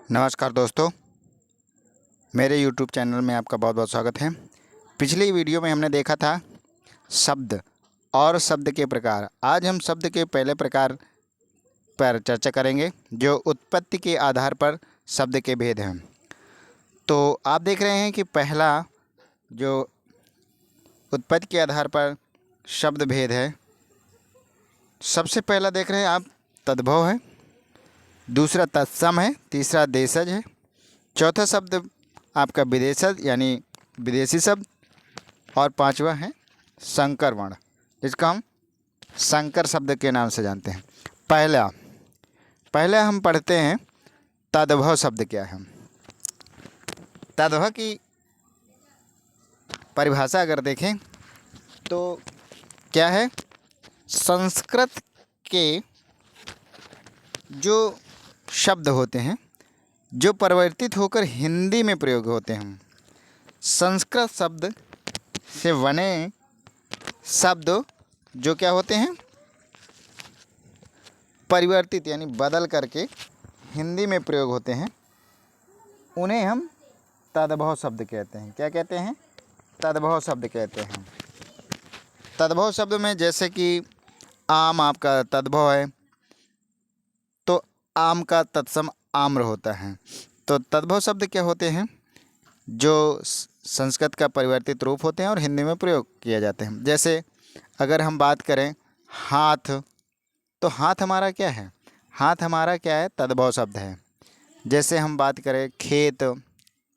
नमस्कार दोस्तों, मेरे YouTube चैनल में आपका बहुत बहुत स्वागत है। पिछली वीडियो में हमने देखा था शब्द और शब्द के प्रकार। आज हम शब्द के पहले प्रकार पर चर्चा करेंगे जो उत्पत्ति के आधार पर शब्द के भेद हैं। तो आप देख रहे हैं कि पहला जो उत्पत्ति के आधार पर शब्द भेद है, सबसे पहला देख रहे हैं आप तद्भव है, दूसरा तत्सम है, तीसरा देशज है, चौथा शब्द आपका विदेशज यानी विदेशी शब्द, और पांचवा है संकर वर्ण, जिसको हम संकर शब्द के नाम से जानते हैं। पहले हम पढ़ते हैं तद्भव शब्द क्या है। तद्भव की परिभाषा अगर देखें तो क्या है, संस्कृत के जो शब्द होते हैं जो परिवर्तित होकर हिंदी में प्रयोग होते हैं। संस्कृत शब्द से बने शब्द जो क्या होते हैं, परिवर्तित यानी बदल करके हिंदी में प्रयोग होते हैं, उन्हें हम तद्भव शब्द कहते हैं। क्या कहते हैं? तद्भव शब्द कहते हैं। तद्भव शब्द में जैसे कि आम आपका तद्भव है, तो आम का तत्सम आम्र होता है। तो तद्भव शब्द क्या होते हैं, जो संस्कृत का परिवर्तित रूप होते हैं और हिंदी में प्रयोग किए जाते हैं। जैसे अगर हम बात करें हाथ, तो हाथ हमारा क्या है? हाथ हमारा क्या है? तद्भव शब्द है। जैसे हम बात करें खेत,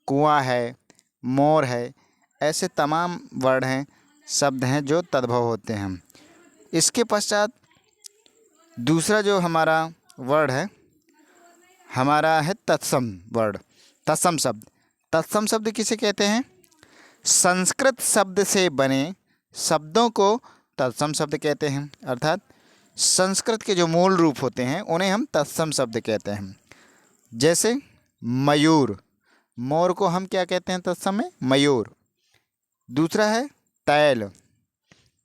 कुआं है, मोर है, ऐसे तमाम वर्ड हैं, शब्द हैं जो तद्भव होते हैं। इसके पश्चात दूसरा जो हमारा वर्ड है, हमारा है तत्सम वर्ड, तत्सम शब्द। तत्सम शब्द किसे कहते हैं? संस्कृत शब्द से बने शब्दों को तत्सम शब्द कहते हैं। अर्थात संस्कृत के जो मूल रूप होते हैं उन्हें हम तत्सम शब्द कहते हैं। जैसे मयूर, मोर को हम क्या कहते हैं तत्सम में? मयूर। दूसरा है तैल,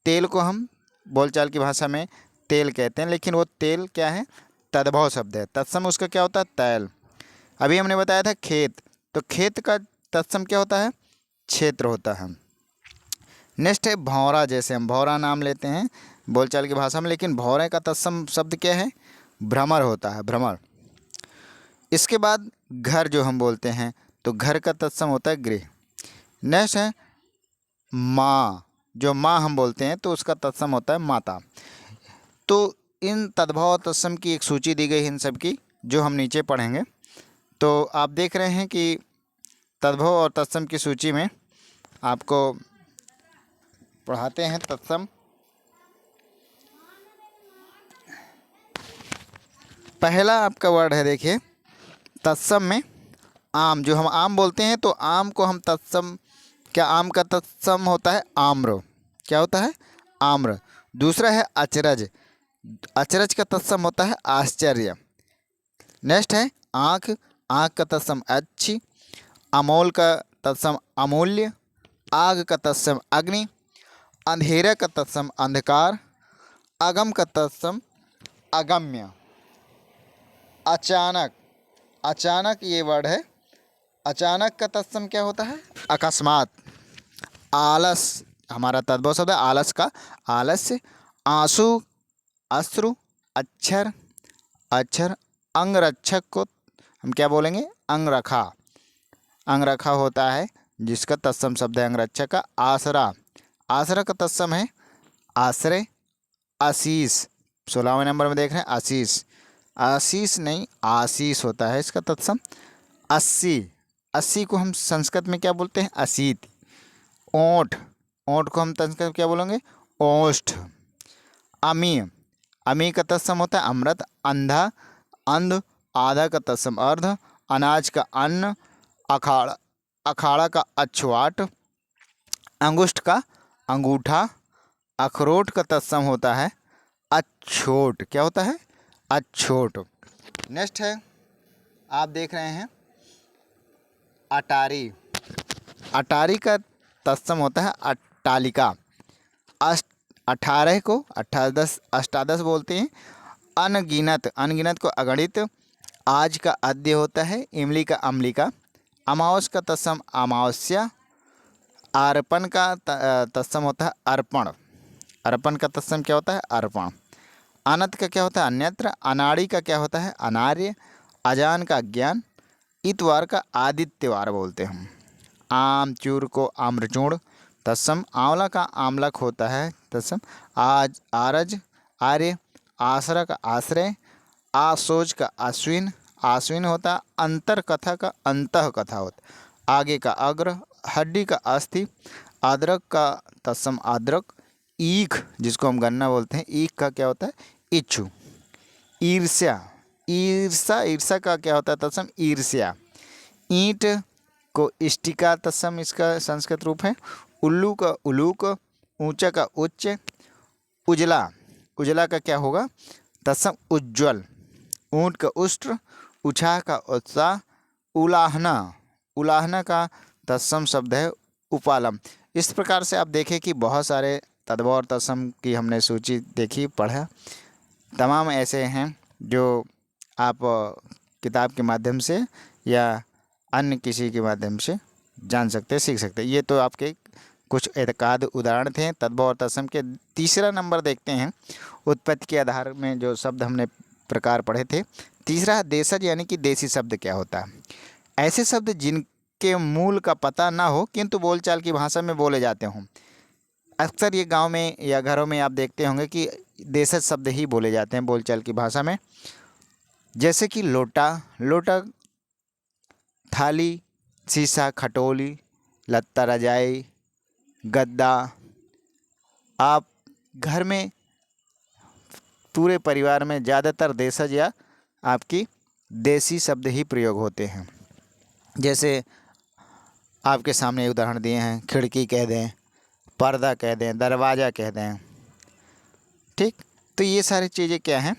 तेल को हम बोलचाल की भाषा में तेल कहते हैं, लेकिन वो तेल क्या है? तद्भव शब्द है। तत्सम उसका क्या होता है? तैल। अभी हमने बताया था खेत, तो खेत का तत्सम क्या होता है? क्षेत्र होता है। नेक्स्ट है भौरा। जैसे हम भौरा नाम लेते हैं बोलचाल की भाषा में, लेकिन भौरे का तत्सम शब्द क्या है? भ्रमर होता है, भ्रमर। इसके बाद घर जो हम बोलते हैं, तो घर का तत्सम होता है गृह। नेक्स्ट है माँ, जो माँ हम बोलते हैं तो उसका तत्सम होता है माता। तो इन तद्भव और तत्सम की एक सूची दी गई है इन सब की, जो हम नीचे पढ़ेंगे। तो आप देख रहे हैं कि तद्भव और तत्सम की सूची में आपको पढ़ाते हैं तत्सम। पहला आपका वर्ड है, देखिए तत्सम में आम, जो हम आम बोलते हैं तो आम को हम तत्सम, क्या आम का तत्सम होता है? आम्र। क्या होता है? आम्र। दूसरा है अचरज, अचरज का तत्सम होता है आश्चर्य। नेक्स्ट है आँख, आँख का तत्सम अच्छी। अमोल का तत्सम अमूल्य। आग का तत्सम अग्नि। अंधेरा का तत्सम अंधकार। अगम का तत्सम अगम्य। अचानक, अचानक ये वर्ड है, अचानक का तत्सम क्या होता है? अकस्मात। आलस, हमारा तद्भव शब्द है आलस का आलस्य। आंसू, अश्रु। अक्षर, अक्षर। अंगरक्षक को हम क्या बोलेंगे? अंगरखा, अंगरखा होता है जिसका तत्सम शब्द है अंगरक्षक का। आसरा, आसरा का तत्सम है आश्रय। आशीष, 16वें नंबर में देख रहे हैं आशीष, आशीष नहीं आशीष होता है इसका तत्सम। अस्सी, अस्सी को हम संस्कृत में क्या बोलते हैं? असीत। ओंठ, ओंठ को हम संस्कृत में क्या बोलेंगे? ओष्ठ। अमी, अमी का तत्सम होता है अमृत। अंधा, अंध। आधा का तत्सम अर्ध। अनाज का अन्न। अखाड़ा, अखाड़ा का अछवाट। अंगुष्ठ का अंगूठा। अखरोट का तत्सम होता है अछोट। क्या होता है? अछोट। नेक्स्ट है, आप देख रहे हैं अटारी, अटारी का तत्सम होता है अट्टालिका। 18 को 18 अष्टादश बोलते हैं। अनगिनत, अनगिनत को अगणित। आज का अद्य होता है, इमली का अम्लिका, अमावस का तत्सम अमावस्या, अर्पण का तत्सम होता है अर्पण, अर्पण का तत्सम क्या होता है अर्पण, अनंत का क्या होता है अन्यत्र, अनाड़ी का क्या होता है अनार्य, अजान का ज्ञान, इतवार का आदित्यवार बोलते हैं हम। आम चूर को आम्रचूर्ण तत्सम, आंवला का आमलक होता है तत्सम, आज आरज आर्य, आसरा का आश्रय, आसोज का आश्विन, आश्विन होता, अंतर कथा का अंतः कथा होता, आगे का अग्र, हड्डी का अस्थि, अदरक का तत्सम अदरक, ईख जिसको हम गन्ना बोलते हैं, ईख का क्या होता है इच्छु, ईर्ष्या, ईर्षा, ईर्षा का क्या होता है तत्सम ईर्ष्या, ईंट को इष्टिका तत्सम इसका संस्कृत रूप है, उल्लू का उलूक, ऊंचा का उच्च, उजला, उजला का क्या होगा तत्सम उज्ज्वल, ऊंट का उष्ट्र, उछाह का उत्साह, उलाहना, उलाहना का तत्सम शब्द है उपालम। इस प्रकार से आप देखें कि बहुत सारे तद्भव और तत्सम की हमने सूची देखी पढ़ा, तमाम ऐसे हैं जो आप किताब के माध्यम से या अन्य किसी के माध्यम से जान सकते हैं, सीख सकते हैं। ये तो आपके कुछ एकाध उदाहरण थे तद्भव और तत्सम के। तीसरा नंबर देखते हैं, उत्पत्ति के आधार में जो शब्द हमने प्रकार पढ़े थे। तीसरा देशज यानी कि देसी शब्द क्या होता है, ऐसे शब्द जिनके मूल का पता ना हो किंतु बोलचाल की भाषा में बोले जाते हों। अक्सर ये गांव में या घरों में आप देखते होंगे कि देशज शब्द ही बोले जाते हैं बोलचाल की भाषा में, जैसे कि लोटा, लोटा, थाली, शीशा, खटोली, लत्ता, रजाई, गद्दा। आप घर में पूरे परिवार में ज़्यादातर देशज या आपकी देसी शब्द ही प्रयोग होते हैं। जैसे आपके सामने उदाहरण दिए हैं, खिड़की कह दें, पर्दा कह दें, दरवाज़ा कह दें, ठीक। तो ये सारी चीज़ें क्या हैं,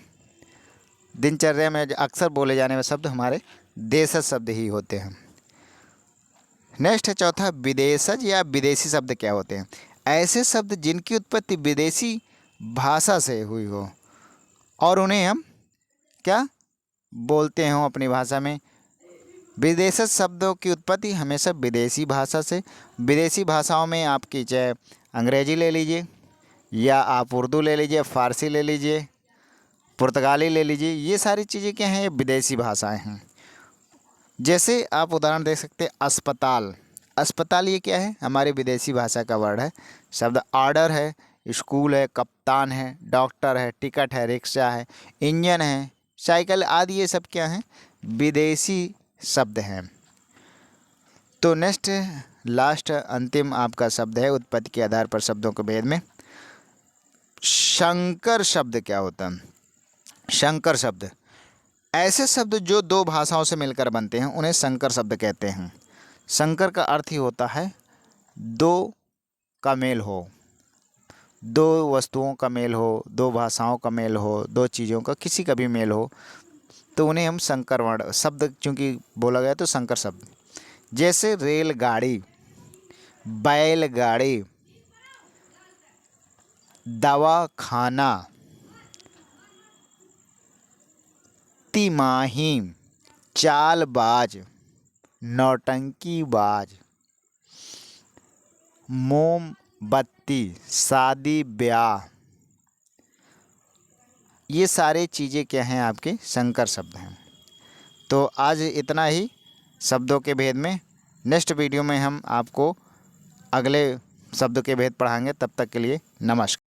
दिनचर्या में अक्सर बोले जाने वाले शब्द हमारे देशज शब्द ही होते हैं। नेक्स्ट है चौथा, विदेशज या विदेशी शब्द क्या होते हैं, ऐसे शब्द जिनकी उत्पत्ति विदेशी भाषा से हुई हो और उन्हें हम क्या बोलते हों अपनी भाषा में। विदेशज शब्दों की उत्पत्ति हमेशा विदेशी भाषा से, विदेशी भाषाओं में आपकी चाहे अंग्रेजी ले लीजिए या आप उर्दू ले लीजिए, फ़ारसी ले लीजिए, पुर्तगाली ले लीजिए, ये सारी चीज़ें क्या हैं, ये विदेशी भाषाएं हैं। जैसे आप उदाहरण दे सकते हैं अस्पताल, अस्पताल ये क्या है, हमारी विदेशी भाषा का वर्ड है शब्द। ऑर्डर है, स्कूल है, कप्तान है, डॉक्टर है, टिकट है, रिक्शा है, इंजन है, साइकिल आदि, ये सब क्या हैं, विदेशी शब्द हैं। तो नेक्स्ट लास्ट अंतिम आपका शब्द है उत्पत्ति के आधार पर शब्दों के भेद में, संकर शब्द क्या होता है। संकर शब्द ऐसे शब्द जो दो भाषाओं से मिलकर बनते हैं, उन्हें संकर शब्द कहते हैं। संकर का अर्थ ही होता है दो का मेल हो, दो वस्तुओं का मेल हो, दो भाषाओं का मेल हो, दो चीज़ों का किसी का भी मेल हो, तो उन्हें हम संकर वर्ण शब्द चूँकि बोला गया तो संकर शब्द। जैसे रेलगाड़ी, बैलगाड़ी, दवाखाना, तिमाही, चालबाज, नौटंकीबाज, मोमबत्ती, शादी ब्याह, ये सारे चीज़ें क्या हैं, आपके संकर शब्द हैं। तो आज इतना ही शब्दों के भेद में। नेक्स्ट वीडियो में हम आपको अगले शब्द के भेद पढ़ाएंगे। तब तक के लिए नमस्कार।